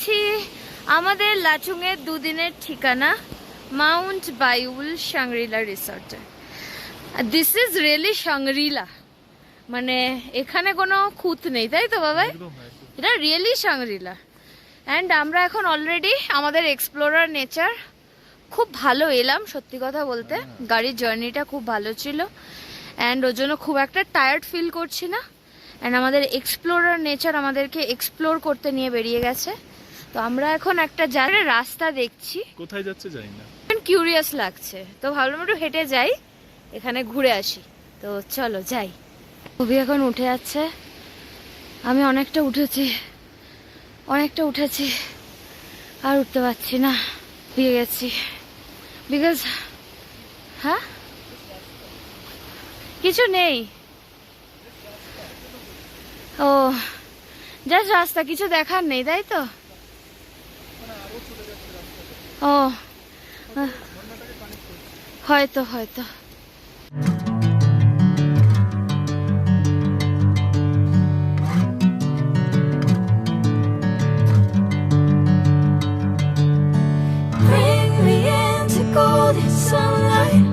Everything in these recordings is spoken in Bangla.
গেছি আমাদের লাচুংয়ের দুদিনের ঠিকানা মাউন্ট বায়ুল সাংগ্রিলা রিসর্টে। দিস ইজ রিয়েলি সাংগ্রিলা, মানে এখানে কোনো খুঁত নেই, তাই তো বাবাই? এটা রিয়েলি সাংগ্রিলা। অ্যান্ড আমরা এখন অলরেডি আমাদের এক্সপ্লোরার নেচার খুব ভালো এলাম, সত্যি কথা বলতে গাড়ির জার্নিটা খুব ভালো ছিল অ্যান্ড ওর জন্য খুব একটা টায়ার্ড ফিল করছি না। অ্যান্ড আমাদের এক্সপ্লোরার নেচার আমাদেরকে এক্সপ্লোর করতে নিয়ে বেরিয়ে গেছে। তো আমরা এখন একটা জায়গায় রাস্তা দেখছি, কোথায় যাচ্ছে জানি না, কিউরিয়াস লাগছে, তো ভাবলাম একটু হেঁটে যাই, এখানে ঘুরে আসি। তো চলো যাই। খুবই এখন উঠে যাচ্ছে, আমি অনেকটা উঠেছি আর উঠতে পারছি না, দিয়ে গেছি বিকজ হ্যাঁ কিছু নেই। ও জাস্ট রাস্তা, কিছু দেখার নেই, তাই তো? ও হয়তো Bring me into golden sunlight.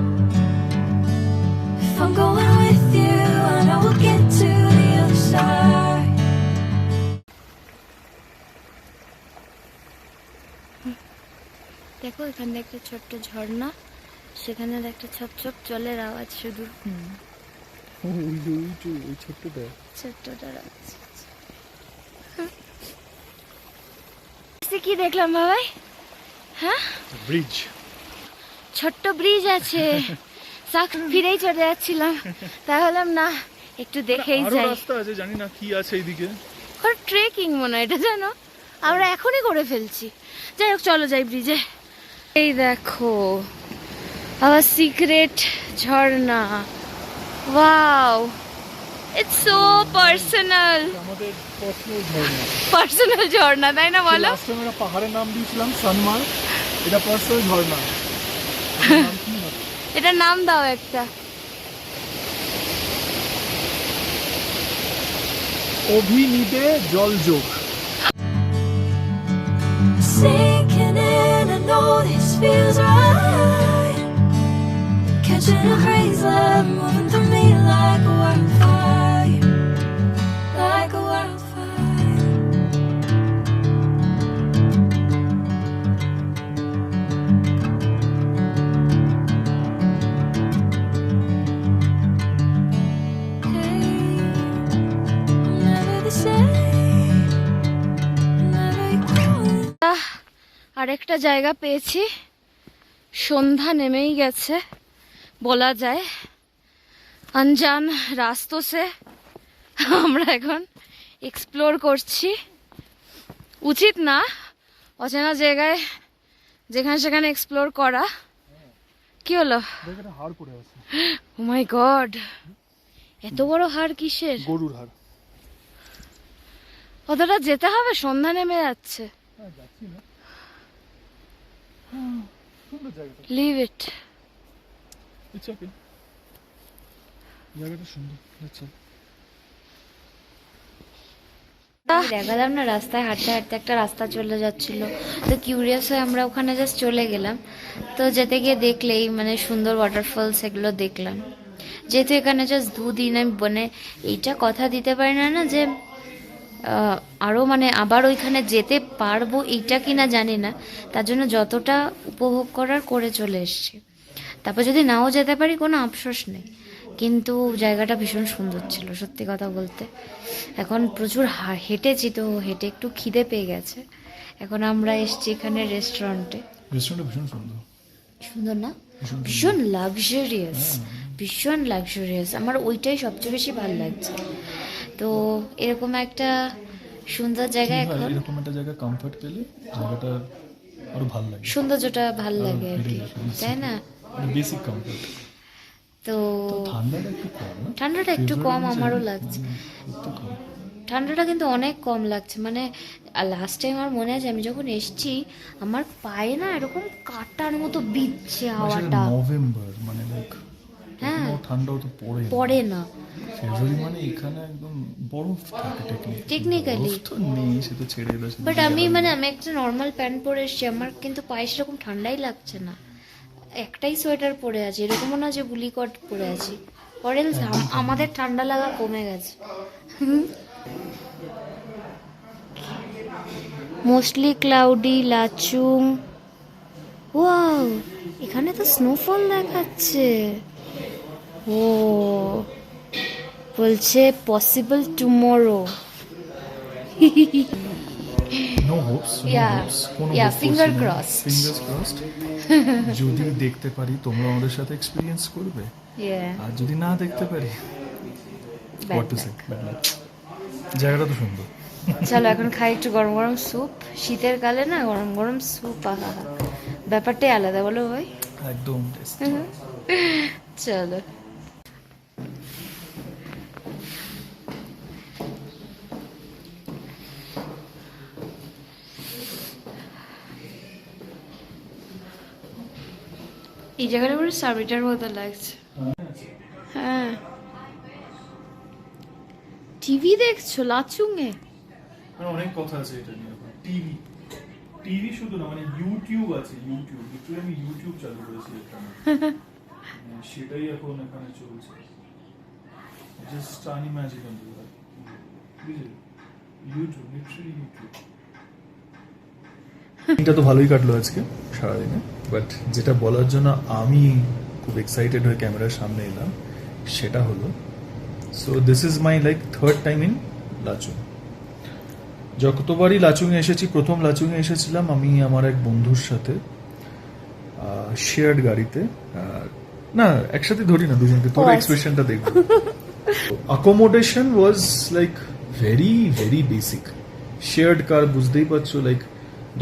If I'm going with you, I know we'll get to the other side. দেখো এখানে একটা ছোট্ট ঝর্ণা, সেখানে একটা ছপ ছপ জলের আওয়াজ, শুধু ছোট্টটার আওয়াজ। কি দেখলাম বাবাই? হ্যাঁ, ব্রিজ, ছোট্ট ব্রিজ আছে। সাক ফিরেই চলে যাচ্ছিলাম, তাহলে না একটু দেখেই আরো যাই। রাস্তা আছে, জানি না কি আছে এইদিকে। ট্রেকিং মনে হয় এটা, জানো আমরা এখনই করে ফেলছি। যাই হোক চলো যাই ব্রিজে। এই দেখো আওয়ার সিক্রেট ঝর্ণা, ওয়াও ইটস সো পার্সোনাল। আমাদের পার্সোনাল ঝর্ণা, পার্সোনাল ঝর্ণা, তাই না বলো? লাস্ট টাইম আমরা পাহাড়ের নাম দিয়েছিলাম সানমার্গ, এটা পার্সোনাল ঝর্ণা। এটা নাম দাও একটা। অভিনিবে জলযোগ। Sinking in, I know this feels right. Catching a breeze, love moving through me like a wildfire, like a wildfire. Hey, I'm never the same, never equal. আরেকটা জায়গা পেয়েছি, সন্ধ্যা নেমেই গেছে বলা যায়। আনজান রাস্তোं से আমরা এখন এক্সপ্লোর করছি। উচিত না অচেনা জায়গায় যেখানে সেখানে এক্সপ্লোর করা। কি হলো? হাড় পড়ে আছে। ও মাই গড, এত বড় হাড় কিসের? গরুর হাড়। অতটা যেতে হবে? সন্ধ্যা নেমে যাচ্ছে। যাচ্ছি না, সুন্দর জায়গাটা। Leave it. ইটস ওকে, জায়গাটা সুন্দর। আচ্ছা দেখালাম না, রাস্তায় হাঁটতে হাঁটতে একটা রাস্তা চলে যাচ্ছিল, তো কিউরিয়াস হয়ে আমরা ওখানে জাস্ট চলে গেলাম। তো যেতে গিয়ে দেখলেই মানে সুন্দর ওয়াটারফলস এগুলো দেখলাম। যেহেতু এখানে জাস্ট দুদিন, আমি মানে এইটা কথা দিতে পারি না না যে আরও মানে আবার ওইখানে যেতে পারবো এইটা কি না জানি না, তার জন্য যতটা উপভোগ করার করে চলে এসছি। তারপর যদি নাও যেতে পারি কোনো আফসোস নেই, কিন্তু জায়গাটা ভীষণ সুন্দর ছিল সত্যি কথা বলতে। এখন প্রচুর হেঁটেছি, তো হেঁটে একটু খিদে পেয়ে গেছে। এখন আমরা এসছি এখানে রেস্টুরেন্টে। রেস্টুরেন্টটা ভীষণ সুন্দর। সুন্দর না? ভীষণ লাক্সারিয়াস, ভীষণ লাক্সারিয়াস। আমার ওইটাই সবচেয়ে বেশি ভালো লাগছে। তো এরকম একটা সুন্দর জায়গায় এখন, এরকম একটা জায়গায় কমফর্ট পেলে জায়গাটা আরো ভালো লাগে, সৌন্দর্যটা ভালো লাগে আর কি, তাই না? Basic comfort. তো ঠান্ডাটা একটু কম, ঠান্ডাটা একটু কম আমারও লাগছে। ঠান্ডাটা কিন্তু অনেক কম লাগছে। মানে লাস্ট টাইম আমার মনে আছে আমি যখন এসেছি, আমার পায়ে না এরকম কাটার মতো বিচ্ছে হাওয়াটা। নভেম্বর মানে লাইক হ্যাঁ, ঠান্ডাও তো পড়ে না। ফেব্রুয়ারি মানে এখানে একদম বরফ থাকে Technically. বরফ তো নেই, সে তো ছেড়ে এলো বাট আমি একটা নর্মাল প্যান্ট পরে এসেছি, আমার কিন্তু পায়ে সেরকম ঠান্ডাই লাগছে না, একটাই সোয়েটার পরে আছি, এরকমও না যে বুলি কট পরে আছি। অরেঞ্জ আমাদের ঠান্ডা লাগা কমে গেছে। Mostly cloudy, Lachung. ওয়াও, এখানে তো স্নোফল দেখাচ্ছে। ও বলছে possible tomorrow. No hopes, Yeah. Yeah, finger crossed. Fingers crossed. যদি দেখতে পারি তোমরা আমাদের সাথে এক্সপেরিয়েন্স করবে, আর যদি না দেখতে পারি হোয়াট টু সে, জায়গাটা তো সুন্দর। চলো এখন খাই একটু গরম গরম স্যুপ, শীতের কালে না গরম গরম স্যুপ, আহা ব্যাপারটাই আলাদা, বলো ভাই। একদম টেস্ট। চলো। এই জায়গাটা পুরো সার্ভিটার মতো লাগছে। হ্যাঁ, টিভি দেখছো লাচুঙে? অনেক কথা আছে এটা নিয়ে। টিভি টিভি শুধু না, মানে ইউটিউব আছে, ইউটিউব লিটারালি আমি ইউটিউব চালু করেছি এখানে, সেটাই এখন এখানে চলছে। জাস্ট আনইমাজিনেবল, বুঝলি? YouTube literally YouTube. এটা তো ভালোই কাটলো আজকে সারাদিনে, বাট যেটা বলার জন্য আমি খুব এক্সাইটেড হয়ে ক্যামেরার সামনে এলাম সেটা হলো, so this is my like third time in Lachung. যতবারই লাচুংয়ে এসেছি, প্রথম লাচুংয়ে এসেছিলাম আমি আমার এক বন্ধুর সাথে শেয়ার্ড গাড়িতে, না একসাথে ধরি না, দুজনকে, তোর এক্সপ্রেশনটা দেখবো। Accommodation was like very very basic. Shared car, বুঝতেই পারছো, লাইক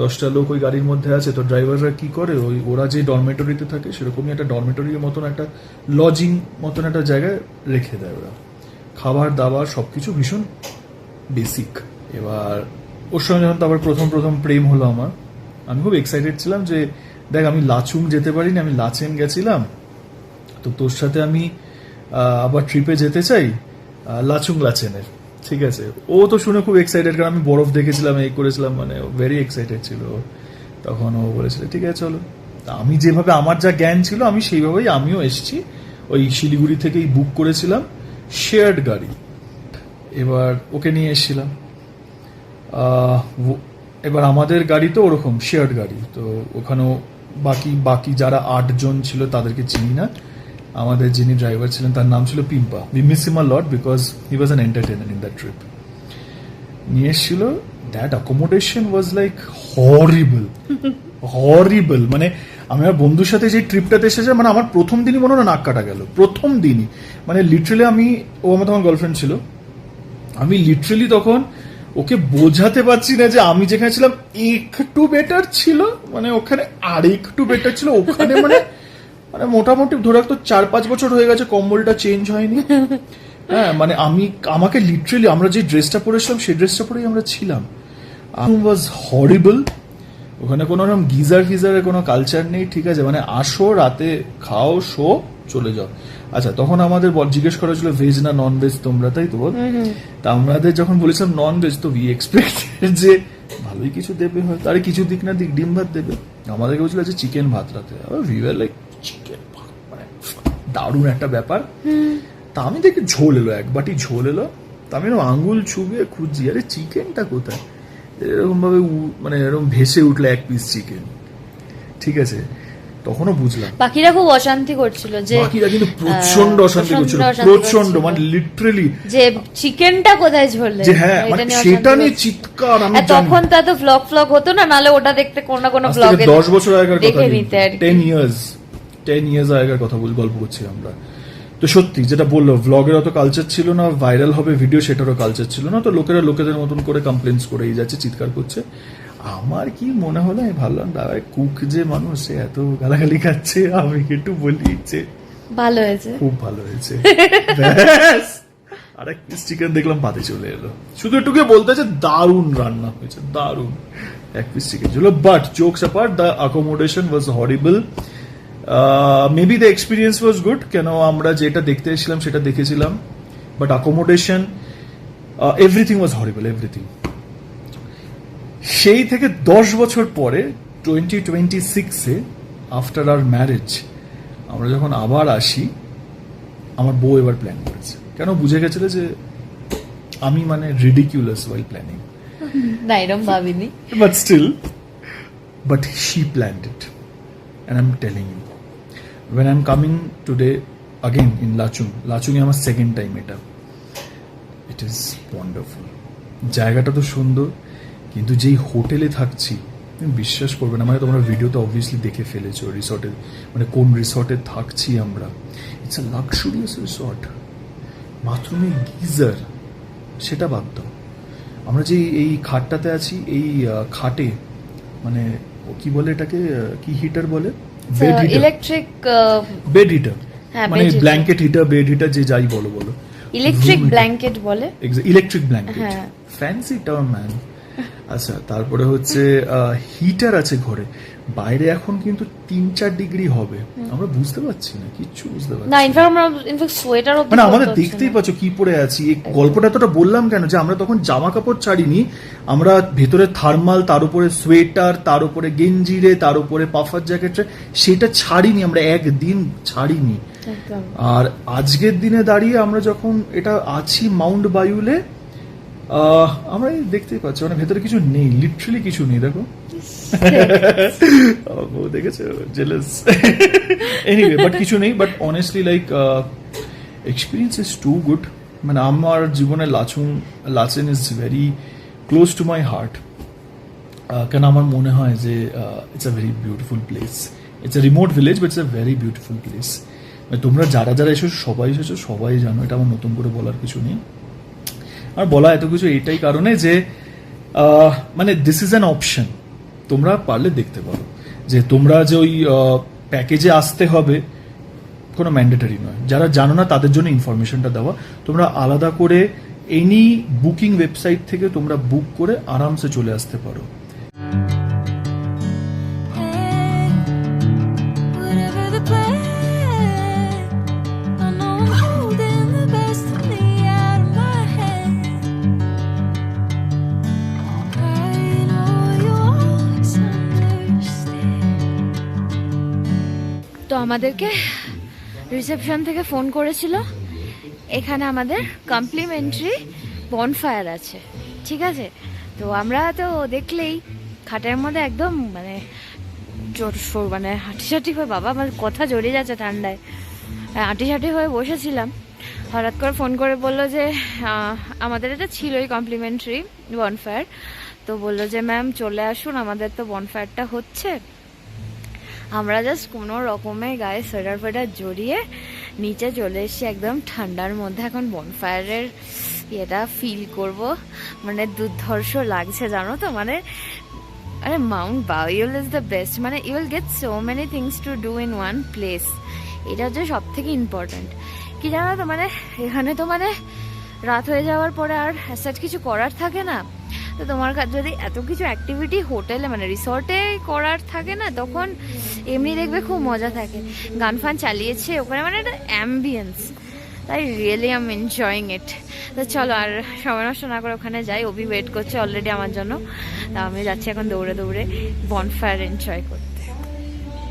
10টা লোক ওই গাড়ির মধ্যে আছে, তো ড্রাইভাররা কি করে, ওরা যে ডরমেটরিতে থাকে সেরকমই একটা ডরমেটরির মতন, একটা লজিং মতন একটা জায়গায় রেখে দেয় ওরা। খাবার দাবার সবকিছু ভীষণ বেসিক। এবার ওর সঙ্গে যখন তারপর প্রথম প্রথম প্রেম হলো আমার, আমি খুব এক্সাইটেড ছিলাম যে দেখ আমি লাচুং যেতে পারিনি, আমি লাচেন গেছিলাম, তো তোর সাথে আমি আবার ট্রিপে যেতে চাই লাচুং লাচেনের, ঠিক আছে? ও তো শুনে খুব এক্সাইটেড, কারণ আমি বরফ দেখেছিলাম, এই করেছিলাম, মানে ভেরি এক্সাইটেড ছিল। তখন ও বলেছিল ঠিক আছে চলো। তা আমি যেভাবে আমার যা জ্ঞান ছিল আমি সেইভাবেই আমিও এসেছি, ওই শিলিগুড়ি থেকেই বুক করেছিলাম শেয়ার্ড গাড়ি। এবার ওকে নিয়ে এসেছিলাম, এবার আমাদের গাড়ি তো ওরকম শেয়ার্ড গাড়ি, তো ওখানেও বাকি যারা 8 জন ছিল তাদেরকে চিনি না। আমাদের যিনি ড্রাইভার ছিলেন তার নাম ছিল Pimpa. We miss him a lot because he was an entertainer in that trip. নিয়ে এসেছিল, that accommodation was like horrible. মানে আমি আমার বন্ধুর সাথে যে ট্রিপটাতে এসেছে, মানে আমার প্রথম দিনই মনে হলো নাক কাটা গেল, প্রথম দিনই। মানে লিটারেলি ও আমার তখন গার্লফ্রেন্ড ছিল, আমি লিটারেলি তখন ওকে বোঝাতে পারছি না যে আমি যেখানে ছিলাম একটু বেটার ছিল, মানে ওখানে আর একটু বেটার ছিল, ওখানে মানে মোটামুটি ধরে রাখতো 4-5 বছর হয়ে গেছে কম্বলটা চেঞ্জ হয়নি। হ্যাঁ, মানে আমাকে লিটারেলি আমরা যে ড্রেসটা পরেছিলাম সেই ড্রেসটা পরেই আমরা ছিলাম। ওয়াজ হরিবল। ওখানে কোনো রকম গিজারের কোনো কালচার নেই, ঠিক আছে? মানে আসো, রাতে খাও, শো, চলে যাও। আচ্ছা, তখন আমাদের জিজ্ঞেস করা ছিল ভেজ না নন ভেজ তোমরা, তাই তো বল? তা আমাদের যখন বলেছিলাম নন ভেজ, তো উই এক্সপেক্টেড যে ভালোই কিছু দেবে, হয় তারে কিছু দিক না দিক ডিম ভাত দেবে। আমাদেরকে বলছিল যে চিকেন ভাত রাতে, উই ওয়ার লাইক চিকেন ভাত, মানে দারুণ একটা ব্যাপার। তা আমি দেখি ঝোল এলো, এক বাটি ঝোল এলো, তা আমি আঙ্গুল ছুবিয়ে খুঁজছি, আরে চিকেনটা কোথায়? এরকম ভাবে মানে এরকম ভেসে উঠলো এক পিস চিকেন, ঠিক আছে? তখনও বুঝলাম বাকিরা খুব অশান্তি করছিল, যে বাকিরা কিন্তু প্রচন্ড অশান্তি করছিল, প্রচন্ড, মানে লিটারেলি যে চিকেনটা কোথায় ঝরলে, যে হ্যাঁ, মানে সেটা নিয়ে চিৎকার। আমি তখন তা তো ব্লগ হতো না, নালে ওটা দেখতে কোন না কোন ব্লগে 10 বছর আগের কথা, দেখে নিতে আর 10 ইয়ার্স আগের কথা গল্প করছি আমরা। তো সত্যি যেটা বললো, ভ্লগের অত কালচার ছিল না, ভাইরাল হবে ভিডিও সেটারও কালচার ছিল না, তো লোকেরা লোকেদের মতন করে কমপ্লেন্স করেই যাচ্ছে, চিৎকার করছে। আমার কি মনে হলো, আমি ভাবলাম দাদা কুক যে মানুষ, সে এত গালাগালি খাচ্ছে, আমি একটু বলি যে ভালো হয়েছে, খুব ভালো হয়েছে, ব্যাস। আর এক পিস চিকেন দেখলাম পাতে চলে এলো, শুধু একটুকে বলতে যে দারুণ রান্না হয়েছে, দারুণ এক পিস চিকেন ছিল। But jokes apart, the accommodation was horrible. Maybe the experience was good, কেন আমরা যেটা দেখতে এসেছিলাম সেটা দেখেছিলাম, but accommodation everything was horrible, everything. সেই থেকে 10 বছর পরে 2026-এ আফটার আওয়ার ম্যারেজ আমরা যখন আবার আসি, আমার বউ এবার প্ল্যান করেছে, কেন বুঝে গেছিল যে আমি মানে রিডিকিউলাস ওয়াইল প্ল্যানিং, না এরকম ভাবিনি। but still, but she planned it, and I'm telling you, when I'm coming today again in Lachung আমার সেকেন্ড টাইম এটা, it is wonderful, জায়গাটা তো সুন্দর, কিন্তু যেই হোটেলে থাকছি তুমি বিশ্বাস করবে না, মানে তোমরা ভিডিওতে অবভিয়াসলি দেখে ফেলেছো রিসর্টে, মানে কোন রিসর্টে থাকছি আমরা। ইটস আ লাক্সুরিয়াস রিসর্ট, বাথরুমে গিজার, সেটা বাদ দাও, আমরা যে এই খাটটাতে আছি, এই খাটে মানে ও কি বলে এটাকে, কি হিটার বলে, bed heater, electric bed heater, হ্যাঁ, মানে bed heater। Blanket heater, bed heater, যে যাই বলো বলো, ইলেকট্রিক Room heater। ব্ল্যাঙ্কেট বলে। ইলেকট্রিক ব্ল্যাঙ্কেট, হ্যাঁ। Fancy term man. আচ্ছা, তারপরে হচ্ছে হিটার আছে ঘরে, বাইরে এখন কিন্তু 3-4 ডিগ্রি হবে, আমরা বুঝতে পারছি না, কিচ্ছু বুঝতে পারছি না না। ইনফ্যাক্ট আমরা সোয়েটার মানে আমাদের দেখতেই পাচ্ছ কি পরে আছি। এই গল্পটা এতটা বললাম কেন, যে আমরা তখন জামা কাপড় ছাড়িনি, আমরা ভেতরে থার্মাল, তার উপরে সোয়েটার, তার উপরে গেঞ্জিরে, তার উপরে পাফার জ্যাকেটে, সেটা ছাড়িনি, আমরা একদিন ছাড়িনি। একদম। আর আজকের দিনে দাঁড়িয়ে আমরা যখন এটা আছি মাউন্ট বায়ুলে, আমরা এই দেখতেই পাচ্ছি মানে ভেতরে কিছু নেই, লিটারালি কিছু নেই। দেখো ও দেখেছো, জেলাস। এনিওয়ে, বাট কিছু নেই, but honestly like experience is too good. মানে আমার জীবনে Lachen is very close to my heart, কেন আমার মনে হয় যে it's a very beautiful place. It's a remote village, but it's a very beautiful place. তোমরা যারা যারা এসেছো সবাই জানো, এটা আমার নতুন করে বলার কিছু নেই। আর বলা এত কিছু এইটাই কারণে যে মানে দিস ইজ অ্যান অপশন, তোমরা পারলে দেখতে পারো, যে তোমরা যে ওই প্যাকেজে আসতে হবে কোনো ম্যান্ডেটরি নয়। যারা জানো না তাদের জন্য ইনফরমেশনটা দেওয়া, তোমরা আলাদা করে এনি বুকিং ওয়েবসাইট থেকে তোমরা বুক করে আরামসে চলে আসতে পারো। Whatever the plan, I know I'm holding the best of me out of my hand. I know you'll always understand. তো আমাদেরকে রিসেপশন থেকে ফোন করেছিল, এখানে আমাদের কমপ্লিমেন্টারি বনফায়ার আছে, ঠিক আছে। তো আমরা তো দেখলেই খাটের মধ্যে একদম মানে মানে হাঁটিসাটি হয়ে, বাবা আমার কথা জড়িয়ে যাচ্ছে ঠান্ডায়, হাঁটিসাটি হয়ে বসেছিলাম। হঠাৎ করে ফোন করে বললো যে আমাদের এটা ছিলই কমপ্লিমেন্টারি বনফায়ার, তো বললো যে ম্যাম চলে আসুন, আমাদের তো বনফায়ারটা হচ্ছে। আমরা জাস্ট কোনো রকমে গায়ে সোয়েটার ফোয়েটার জড়িয়ে নিচে চলে এসেছি একদম ঠান্ডার মধ্যে। এখন বনফায়ারের এটা ফিল করব, মানে দুর্ধর্ষ লাগছে জানো তো। মানে আরে Mount Bayul is the best, মানে you will get so many things to do in one place. এটা হচ্ছে সব থেকে ইম্পর্ট্যান্ট। কি জানো তো, মানে এখানে তো মানে রাত হয়ে যাওয়ার পরে আর অ্যাসাচ কিছু করার থাকে না। তো তোমার যদি এত কিছু অ্যাক্টিভিটি হোটেলে মানে রিসর্টে করার থাকে না, তখন এমনি দেখবে খুব মজা থাকে। গান ফান চালিয়েছে ওখানে, মানে একটা অ্যাম্বিয়েন্স, তাই really I am enjoying it. তো চলো আর সময় নষ্ট না করে ওখানে যাই, অভি ওয়েট করছে অলরেডি আমার জন্য। তা আমি যাচ্ছি এখন দৌড়ে দৌড়ে বনফায়ার এনজয় করতে।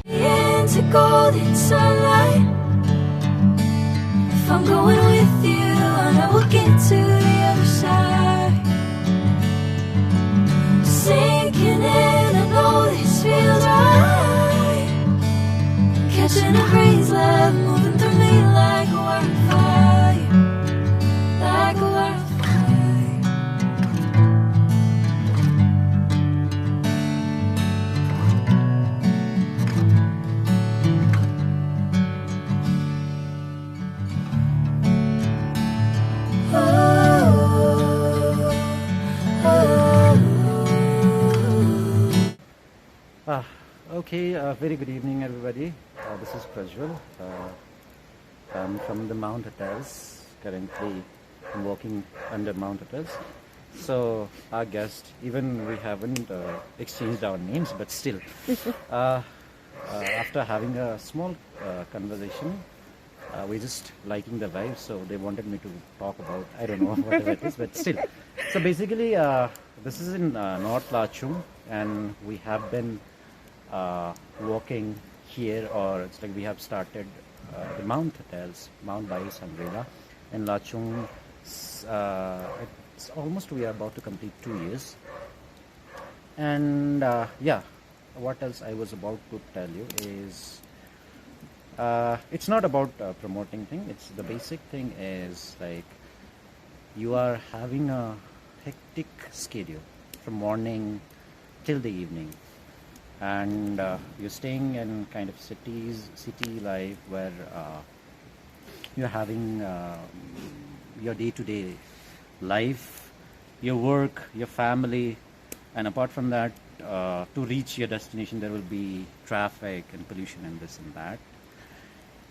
Into golden sunlight. If I'm going with you, I know we'll get to the other side. Sinking in, I know this feels right. Catching a breeze, love moving through me like a wildfire, like a wildfire. Okay, very good evening, everybody. This is Prajwal. I'm from the Mount Hotels. Currently, I'm working under Mount Hotels. So, our guest, even we haven't exchanged our names, but still, after having a small conversation, we're just liking the vibe, so they wanted me to talk about, I don't know, whatever it is, but still. So basically, this is in North Lachung, and we have been walking here, or it's like we have started the Mount Hotels, Mount Bais Umbrella in Lachung. It's almost, we are about to complete 2 years. And yeah, what else I was about to tell you is, it's not about promoting thing. It's the basic thing is like you are having a hectic schedule from morning till the evening, and you're staying in kind of city life where you're having your day-to-day life, your work, your family, and apart from that, to reach your destination, there will be traffic and pollution and this and that.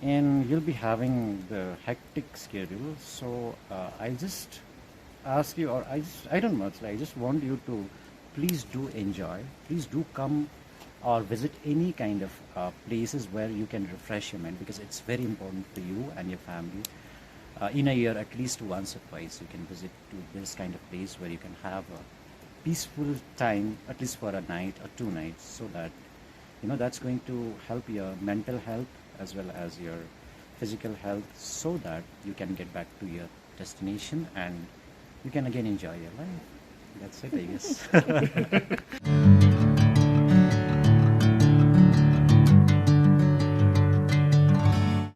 And you'll be having the hectic schedule. So I just ask you, or I don't know, it's like I just want you to please do enjoy. Please do come or visit any kind of places where you can refresh your mind, because it's very important for you and your family. In a year, at least once or twice, you can visit to this kind of place where you can have a peaceful time, at least for a night or 2 nights, so that that's going to help your mental health as well as your physical health, so that you can get back to your destination and you can again enjoy your life. That's it, I guess.